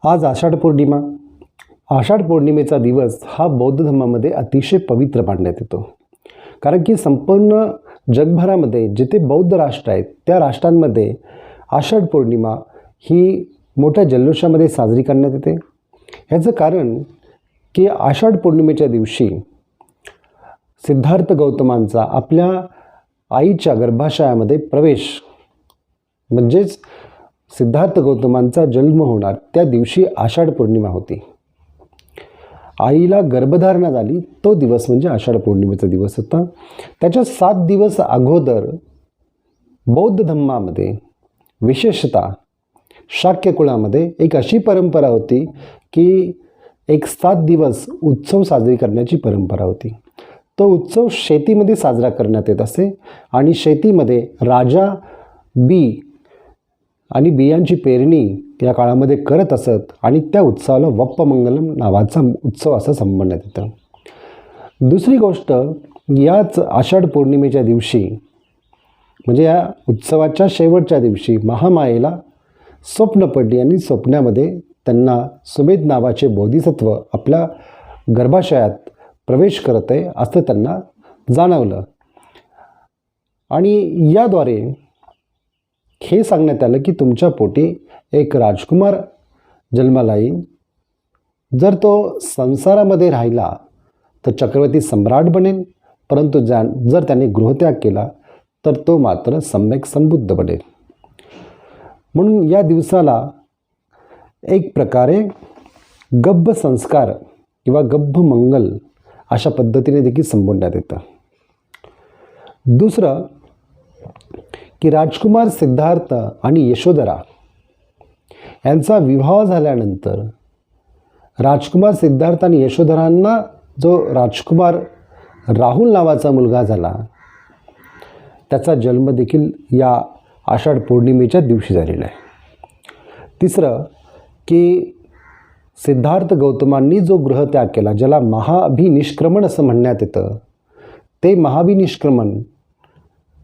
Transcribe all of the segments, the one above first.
आज आषाढ पौर्णिमा. आषाढ पौर्णिमेचा दिवस हा बौद्ध धर्मामध्ये अतिशय पवित्र मानण्यात येतो. कारण की संपूर्ण जगभरामध्ये जिथे बौद्ध राष्ट्र आहेत त्या राष्ट्रांमध्ये आषाढ पौर्णिमा ही मोठ्या जल्लोषामध्ये साजरी करण्यात येते. ह्याचं कारण की आषाढ पौर्णिमेच्या दिवशी सिद्धार्थ गौतमांचा आपल्या आईच्या गर्भाशयामध्ये प्रवेश, म्हणजेच सिद्धार्थ गौतमांचा जन्म होणार त्या दिवशी आषाढ पौर्णिमा होती. आईला गर्भधारणा झाली तो दिवस म्हणजे आषाढ पौर्णिमेचा दिवस होता. त्याच्या 7 दिवस अगोदर बौद्ध धर्मामध्ये विशेषतः शाक्य कुळामध्ये एक अशी परंपरा होती की एक 7 दिवस उत्सव साजरी करण्याची परंपरा होती. तो उत्सव शेतीमध्ये साजरा करण्यात येत असे आणि शेतीमध्ये राजा बी आणि बियांची पेरणी या काळामध्ये करत असत आणि त्या उत्सवाला वप्पमंगलम नावाचा उत्सव असं संबंधण्यात येतं. दुसरी गोष्ट, याच आषाढ पौर्णिमेच्या दिवशी म्हणजे या उत्सवाच्या शेवटच्या दिवशी महामायेला स्वप्न पडली आणि स्वप्नामध्ये त्यांना सुमेध नावाचे बोधिसत्व आपल्या गर्भाशयात प्रवेश करत आहे असं त्यांना जाणवलं आणि याद्वारे हे सांगण्यात आलं की तुमच्या पोटी एक राजकुमार जन्माला येईल. जर तो संसारामध्ये राहिला तर चक्रवर्ती सम्राट बनेल, परंतु जर त्याने गृहत्याग केला तर तो मात्र सम्यक संबुद्ध बनेल. म्हणून या दिवसाला एक प्रकारे गब्ब संस्कार किंवा गब्ब मंगल अशा पद्धतीने देखील संबोधण्यात येतं. दुसरं की राजकुमार सिद्धार्थ आणि यशोधरा यांचा विवाह झाल्यानंतर राजकुमार सिद्धार्थ आणि यशोधरांना जो राजकुमार राहुल नावाचा मुलगा झाला त्याचा जन्म देखील या आषाढ पौर्णिमेच्या दिवशी झालेला आहे. तिसरं की सिद्धार्थ गौतमांनी जो गृहत्याग केला ज्याला महाभिनिष्क्रमण असं म्हणण्यात येतं, ते महाभिनिष्क्रमण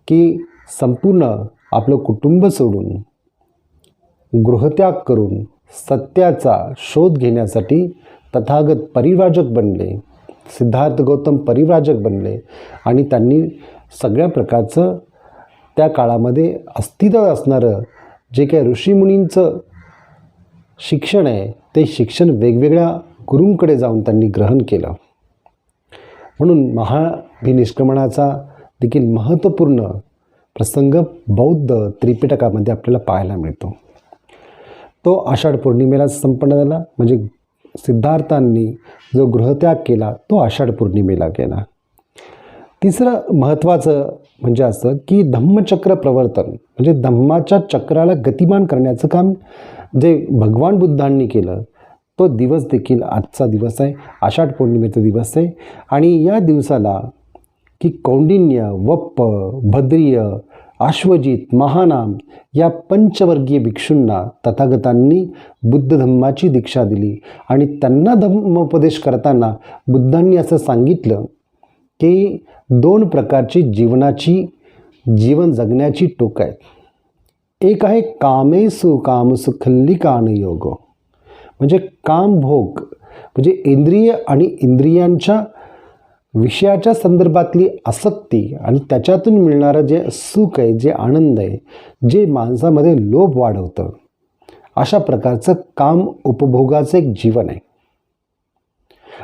की संपूर्ण आपलं कुटुंब सोडून गृहत्याग करून सत्याचा शोध घेण्यासाठी तथागत परिव्राजक बनले. सिद्धार्थ गौतम परिव्राजक बनले आणि त्यांनी सगळ्या प्रकारचं त्या काळामध्ये अस्तित्व असणारं जे काही ऋषीमुनींचं शिक्षण आहे ते शिक्षण वेगवेगळ्या गुरूंकडे जाऊन त्यांनी ग्रहण केलं. म्हणून महाभिनिष्क्रमणाचा देखील महत्त्वपूर्ण प्रसंग बौद्ध त्रिपिटकामध्ये आपल्याला पाहायला मिळतो. तो आषाढ पौर्णिमेला संपन्न झाला. म्हणजे सिद्धार्थांनी जो गृहत्याग केला तो आषाढ पौर्णिमेला केला. तिसरं महत्त्वाचं म्हणजे असं की धम्मचक्र प्रवर्तन म्हणजे धम्माच्या चक्राला गतिमान करण्याचं काम जे भगवान बुद्धांनी केलं तो दिवस देखील आजचा दिवस आहे, आषाढ पौर्णिमेचा दिवस आहे. आणि या दिवसाला की कौंडिन्य, वप्प, भद्रिय, आश्वजित, महानाम या पंचवर्गीय भिक्षूंना तथागतांनी बुद्ध धम्माची दीक्षा दिली आणि त्यांना धम्मोपदेश करताना बुद्धांनी असं सांगितलं की 2 प्रकारची जीवन जगण्याची टोक आहेत. एक आहे कामेसु कामसु खल्लिकान योग, म्हणजे काम भोग म्हणजे इंद्रिय आणि इंद्रियांच्या विषयाच्या संदर्भातली आसक्ती आणि त्याच्यातून मिळणारं जे सुख आहे, जे आनंद आहे, जे माणसामध्ये लोभ वाढवतं, अशा प्रकारचं काम उपभोगाचं एक जीवन आहे.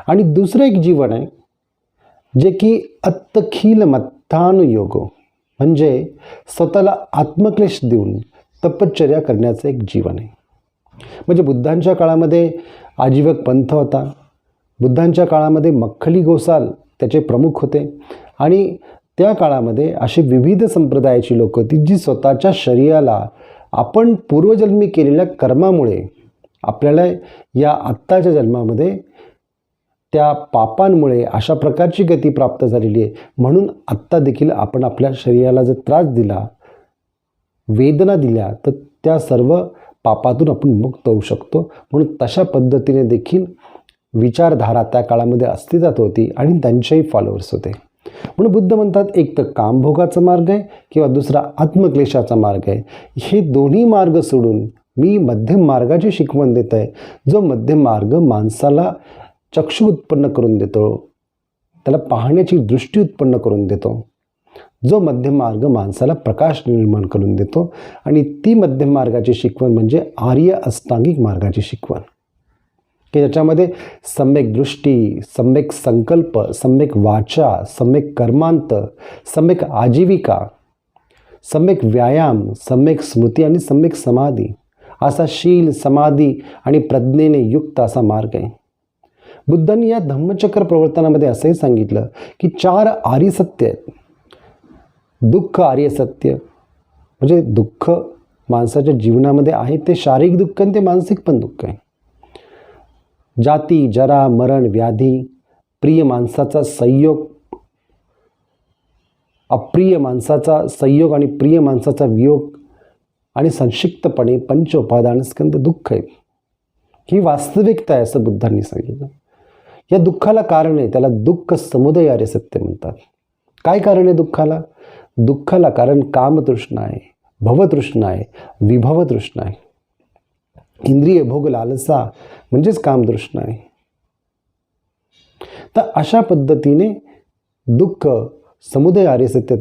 आणि दुसरं एक जीवन आहे जे की अत्तखील मत्तानुयोग म्हणजे स्वतःला आत्मक्लेश देऊन तपश्चर्या करण्याचं एक जीवन आहे. म्हणजे बुद्धांच्या काळामध्ये आजीवक पंथ होता. बुद्धांच्या काळामध्ये मख्खली गोसाल त्याचे प्रमुख होते आणि त्या काळामध्ये अशी विविध संप्रदायाची लोक होती जी स्वतःच्या शरीराला आपण पूर्वजन्मी केलेल्या कर्मामुळे आपल्याला या आत्ताच्या जन्मामध्ये त्या पापांमुळे अशा प्रकारची गती प्राप्त झालेली आहे. म्हणून आत्ता देखील आपण आपल्या शरीराला जर त्रास दिला, वेदना दिल्या तर त्या सर्व पापातून आपण मुक्त होऊ शकतो. म्हणून तशा पद्धतीने देखील विचारधारा त्या काळामध्ये अस्तित्वात होती आणि त्यांचेही फॉलोअर्स होते. म्हणून बुद्ध म्हणतात एक तर कामभोगाचा मार्ग आहे किंवा दुसरा आत्मक्लेशाचा मार्ग आहे. हे दोन्ही मार्ग सोडून मी मध्यम मार्गाची शिकवण देत आहे. जो मध्यम मार्ग माणसाला चक्षु उत्पन्न करून देतो, त्याला पाहण्याची दृष्टी उत्पन्न करून देतो. जो मध्यम मार्ग माणसाला प्रकाश निर्माण करून देतो आणि ती मध्यम मार्गाची शिकवण म्हणजे आर्य अष्टांगिक मार्गाची शिकवण, की ज्याच्यामध्ये सम्यक दृष्टी, सम्यक संकल्प, सम्यक वाचा, सम्यक कर्मांत, सम्यक आजीविका, सम्यक व्यायाम, सम्यक स्मृती आणि सम्यक समाधी असा शील, समाधी आणि प्रज्ञेने युक्त असा मार्ग आहे. बुद्धांनी या धम्मचक्र प्रवर्तनामध्ये असंही सांगितलं की 4 आर्य सत्य आहेत. दुःख आर्य सत्य म्हणजे दुःख माणसाच्या जीवनामध्ये आहे ते शारीरिक दुःख आणि ते मानसिक पण दुःख आहे. जाती, जरा, मरण, व्याधी, प्रिय माणसाचा संयोग, अप्रिय माणसाचा संयोग आणि प्रिय माणसाचा वियोग आणि संक्षिप्तपणे पंच उपादान स्कंद दुःख आहे. ही वास्तविकता आहे असं बुद्धांनी सांगितलं. या दुःखाला कारण आहे, त्याला दुःख समुदय आर्य सत्य म्हणतात. काय कारण आहे दुःखाला? दुःखाला कारण कामतृष्णा आहे, भवतृष्णा आहे, विभवतृष्णा आहे. इंद्रिय भोग लालसा म्हणजेच कामतृष्णा आहे. तर अशा पद्धतीने दुःख समुदय आर्य सत्य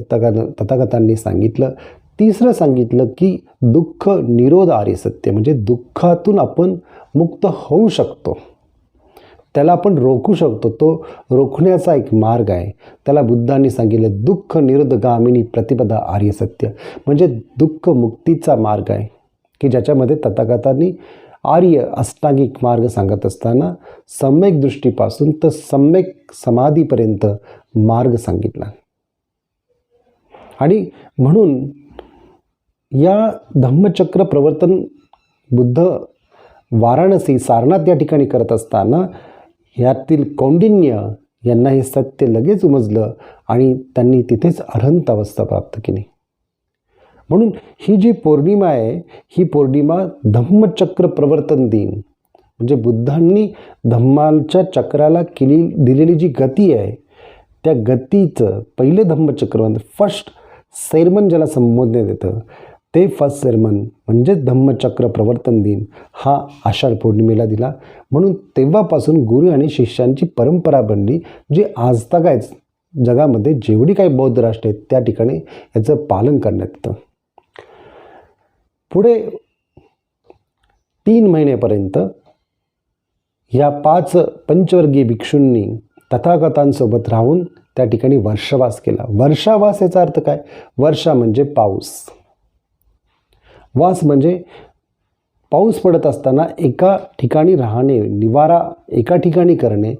तथागतांनी सांगितलं. तिसरं सांगितलं की दुःख निरोध आर्य सत्य म्हणजे दुःखातून आपण मुक्त होऊ शकतो, त्याला आपण रोखू शकतो. तो रोखण्याचा एक मार्ग आहे. त्याला बुद्धांनी सांगितलं दुःख निरोधगामिनी प्रतिपदा आर्य सत्य म्हणजे दुःख मुक्तीचा मार्ग आहे, की ज्याच्यामध्ये तथागतांनी आर्य अष्टांगिक मार्ग सांगत असताना सम्यक दृष्टीपासून तर सम्यक समाधीपर्यंत मार्ग सांगितला. आणि म्हणून या धम्मचक्र प्रवर्तन बुद्ध वाराणसी सारनाथ या ठिकाणी करत असताना यातील कौंडिन्य यांना हे सत्य लगेच उमजलं आणि त्यांनी तिथेच अरहंत अवस्था प्राप्त केली. म्हणून ही जी पौर्णिमा आहे ही पौर्णिमा धम्मचक्र प्रवर्तन दिन म्हणजे बुद्धांनी धम्माच्या चक्राला दिलेली जी गती आहे त्या गतीचं पहिले धम्मचक्र फर्स्ट सेरमन ज्याला संबोधण्यात येतं ते फर्स्ट सेरमन म्हणजे धम्मचक्र प्रवर्तन दिन हा आषाढ पौर्णिमेला दिला. म्हणून तेव्हापासून गुरु आणि शिष्यांची परंपरा बनली जी आज तक आहे. जगामध्ये जेवढी काही बौद्ध राष्ट्र आहेत त्या ठिकाणी याचं पालन करण्यात येतं. पुढे 3 महिन्यापर्यंत या 5 पंचवर्गीय भिक्षूंनी तथागतांसोबत राहून त्या ठिकाणी वर्षावास केला. वर्षावास याचा अर्थ काय? वर्षा म्हणजे पाऊस, वास म्हणजे पाऊस पडत असताना एका ठिकाणी राहणे, निवारा एका ठिकाणी करणे,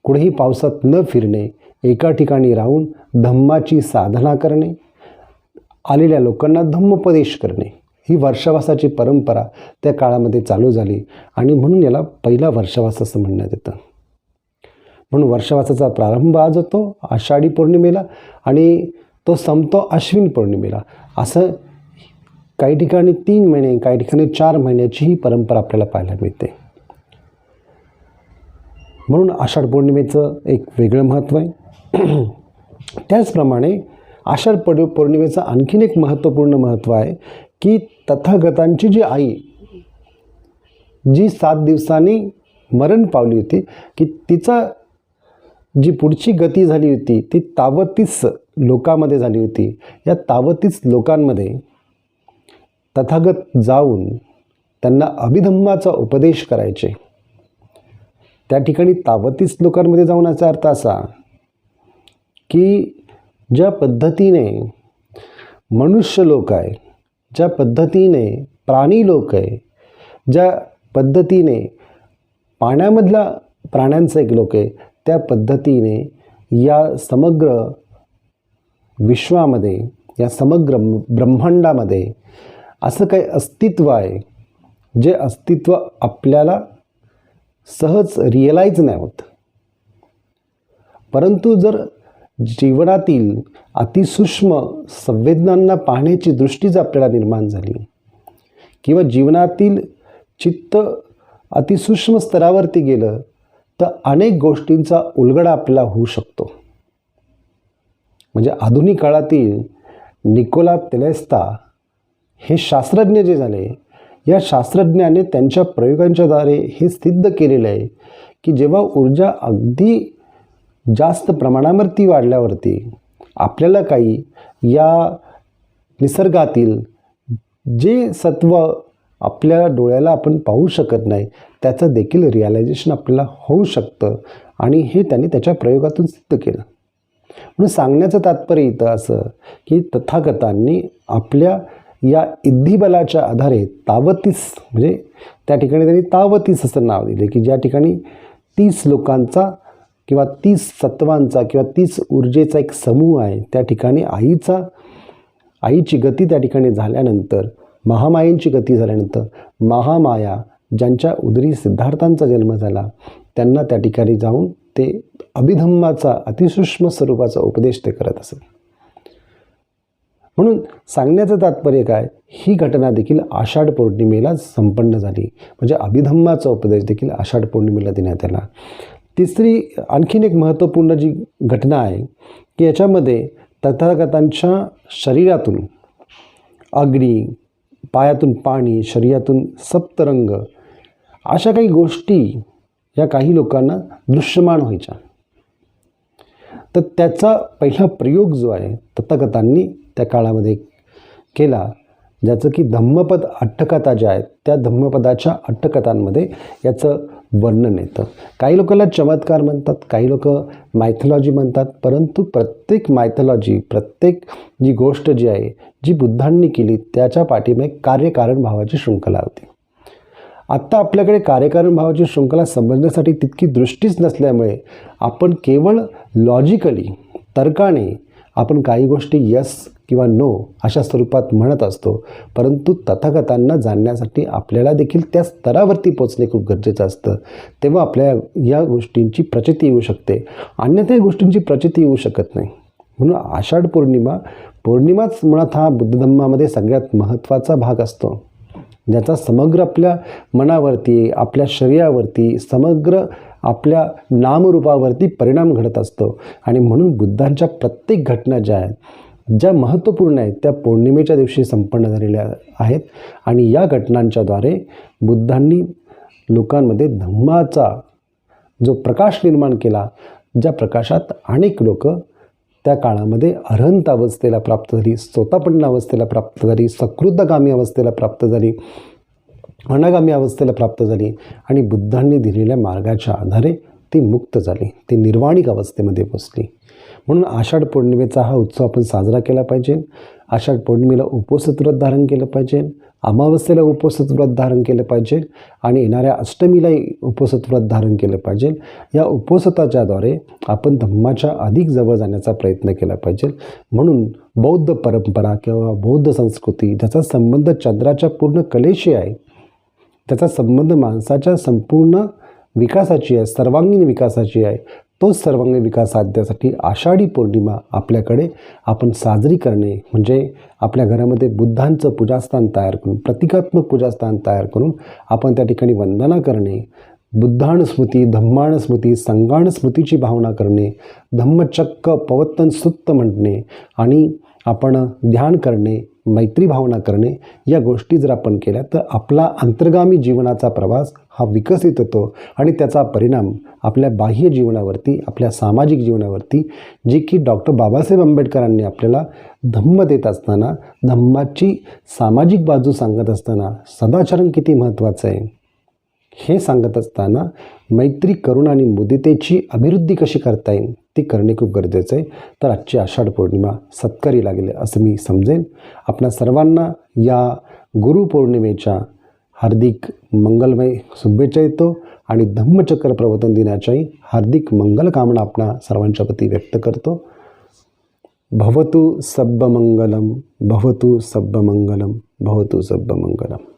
कुठेही पावसात न फिरणे, एका ठिकाणी राहून धम्माची साधना करणे, आलेल्या लोकांना धम्मोपदेश करणे, ही वर्षावासाची परंपरा त्या काळामध्ये चालू झाली आणि म्हणून याला पहिला वर्षावास असं म्हणण्यात येतं. म्हणून वर्षावासाचा प्रारंभ आज होतो आषाढी पौर्णिमेला आणि तो संपतो अश्विन पौर्णिमेला. असं काही ठिकाणी 3 महिने, काही ठिकाणी 4 महिन्याची ही परंपरा आपल्याला पाहायला मिळते. म्हणून आषाढ पौर्णिमेचं एक वेगळं महत्त्व आहे. त्याचप्रमाणे आषाढ पौर्णिमेचं आणखीन एक महत्त्वपूर्ण महत्त्व आहे की तथागतांची जी आई जी 7 दिवसांनी मरण पावली होती की तिचा जी पुढची गती झाली होती ती तावतीस लोकांमध्ये झाली होती. या तावतीस लोकांमध्ये तथागत जाऊन त्यांना अभिधम्माचा उपदेश करायचे. त्या ठिकाणी तावतीस लोकांमध्ये जाऊन याचा अर्थ असा की ज्या पद्धतीने मनुष्य लोक आहे, ज्या पद्धतीने प्राणी लोक आहे, ज्या पद्धतीने पाण्यामधला प्राण्यांचा एक लोक आहे, त्या पद्धतीने या समग्र विश्वामध्ये, या समग्र ब्रह्मांडामध्ये असं काही अस्तित्व आहे जे अस्तित्व आपल्याला सहज रिअलाईज नाही होत. परंतु जर जीवनातील अतिसूक्ष्म संवेदनांना पाहण्याची दृष्टी जर आपल्याला निर्माण झाली किंवा जीवनातील चित्त अतिसूक्ष्म स्तरावरती गेलं तर अनेक गोष्टींचा उलगडा आपल्याला होऊ शकतो. म्हणजे आधुनिक काळातील निकोला तेलेस्ता हे शास्त्रज्ञ जे झाले या शास्त्रज्ञाने त्यांच्या प्रयोगांच्याद्वारे हे सिद्ध केलेलं आहे की जेव्हा ऊर्जा अगदी जास्त प्रमाणावरती वाढल्यावरती आपल्याला काही या निसर्गातील जे सत्व आपल्या डोळ्याला आपण पाहू शकत नाही त्याचं देखील रिअलायझेशन आपल्याला होऊ शकतं आणि हे त्यांनी त्याच्या प्रयोगातून सिद्ध केलं. म्हणून सांगण्याचं तात्पर्य इथं असं की तथागतांनी आपल्या या इद्धिबलाच्या आधारे तावतीस म्हणजे त्या ठिकाणी त्यांनी तावतीस असं नाव दिले की ज्या ठिकाणी 30 लोकांचा किंवा 30 सत्वांचा किंवा 30 ऊर्जेचा एक समूह आहे. त्या ठिकाणी आईची गती त्या ठिकाणी झाल्यानंतर महामायेची गती झाल्यानंतर महामाया ज्यांच्या उदरी सिद्धार्थांचा जन्म झाला त्यांना त्या ठिकाणी जाऊन ते अभिधम्माचा अतिसूक्ष्म स्वरूपाचा उपदेश ते करत असत. म्हणून सांगण्याचं तात्पर्य काय, ही घटना देखील आषाढ पौर्णिमेला संपन्न झाली. म्हणजे अभिधम्माचा उपदेश देखील आषाढ पौर्णिमेला देण्यात आला. तिसरी आणखीन एक महत्त्वपूर्ण जी घटना आहे की याच्यामध्ये तथागतांच्या शरीरातून अग्नी, पायातून पाणी, शरीरातून सप्तरंग अशा काही गोष्टी या काही लोकांना दृश्यमान व्हायच्या. तर त्याचा पहिला प्रयोग जो आहे तथागतांनी त्या काळामध्ये केला, ज्याचं की धम्मपद अट्टकथा ज्या आहेत त्या धम्मपदाच्या अट्टकथांमध्ये याचं वर्णन येतं. काही लोकांना चमत्कार म्हणतात, काही लोक मायथॉलॉजी म्हणतात, परंतु प्रत्येक मायथॉलॉजी, प्रत्येक जी गोष्ट जी आहे जी बुद्धांनी केली त्याच्या पाठीमागे कार्यकारण भावाची शृंखला होती. आत्ता आपल्याकडे कार्यकारण भावाची शृंखला समजण्यासाठी तितकी दृष्टीच नसल्यामुळे आपण केवळ लॉजिकली तर्काने आपण काही गोष्टी यस किंवा नो अशा स्वरूपात म्हणत असतो. परंतु तथागतांना जाणण्यासाठी आपल्याला देखील त्या स्तरावरती पोचणे खूप गरजेचं असतं. तेव्हा आपल्या या गोष्टींची प्रचिती येऊ शकते, अन्यथा या गोष्टींची प्रचिती येऊ शकत नाही. म्हणून आषाढ पौर्णिमाच मुळात हा बुद्धधम्मामध्ये सगळ्यात महत्त्वाचा भाग असतो, ज्याचा समग्र आपल्या मनावरती, आपल्या शरीरावरती, समग्र आपल्या नामरूपावरती परिणाम घडत असतो. आणि म्हणून बुद्धांच्या प्रत्येक घटना ज्या आहेत, ज्या महत्त्वपूर्ण आहेत, त्या पौर्णिमेच्या दिवशी संपन्न झालेल्या आहेत. आणि या घटनांच्याद्वारे बुद्धांनी लोकांमध्ये धम्माचा जो प्रकाश निर्माण केला, ज्या प्रकाशात अनेक लोक त्या काळामध्ये अरहंत अवस्थेला प्राप्त झाली, सोतापन्न अवस्थेला प्राप्त झाली, सकृतगामी अवस्थेला प्राप्त झाली, अनागामी अवस्थेला प्राप्त झाली आणि बुद्धांनी दिलेल्या मार्गाच्या आधारे ती मुक्त झाली, ती निर्वाणिक अवस्थेमध्ये पोचली. म्हणून आषाढ पौर्णिमेचा हा उत्सव आपण साजरा केला पाहिजे. आषाढ पौर्णिमेला उपवासच व्रत धारण केलं पाहिजे, अमावस्येला उपवासच व्रत धारण केलं पाहिजे आणि येणाऱ्या अष्टमीलाही उपवासच व्रत धारण केलं पाहिजे. या उपवासाच्याद्वारे आपण धम्माच्या अधिक जवळ जाण्याचा प्रयत्न केला पाहिजे. म्हणून बौद्ध परंपरा किंवा बौद्ध संस्कृती ज्याचा संबंध चंद्राच्या पूर्ण कलेशी आहे, त्याचा संबंध माणसाच्या संपूर्ण विकासाची आहे, सर्वांगीण विकासाची आहे, तोच सर्वांगीण विकास साधण्यासाठी आषाढी पौर्णिमा आपल्याकडे आपण साजरी करणे म्हणजे आपल्या घरामध्ये बुद्धांचं पूजास्थान तयार करून, प्रतिकात्मक पूजास्थान तयार करून आपण त्या ठिकाणी वंदना करणे, बुद्धाण स्मृती, धम्माण स्मृती, संगाण स्मृतीची भावना करणे, धम्मचक्क पवत्तन सुत्त म्हणणे आणि आपण ध्यान करणे, मैत्री भावना करणे, या गोष्टी जर आपण केल्या तर आपला अंतर्गामी जीवनाचा प्रवास हा विकसित होतो आणि त्याचा परिणाम आपल्या बाह्य जीवनावरती, आपल्या सामाजिक जीवनावरती, जे की डॉक्टर बाबासाहेब आंबेडकरांनी आपल्याला धम्म देत असताना, धम्माची सामाजिक बाजू सांगत असताना सदाचरण किती महत्त्वाचं आहे हे सांगत असताना मैत्री, करुणा आणि मुदितेची अभिवृद्धी कशी करता येईल ती करणे खूप गरजेचं आहे. तर आजची आषाढ पौर्णिमा सत्कारी लागेल असं मी समजेन. आपणा सर्वांना या गुरुपौर्णिमेच्या हार्दिक मंगलमय शुभेच्छा येतो आणि धम्मचक्र प्रवर्तन दिनाच्याही हार्दिक मंगलकामना आपणा सर्वांच्या प्रती व्यक्त करतो. भवतु सब्बमंगलम, भवतु सब्बमंगलम, भवतु सब्बमंगलम.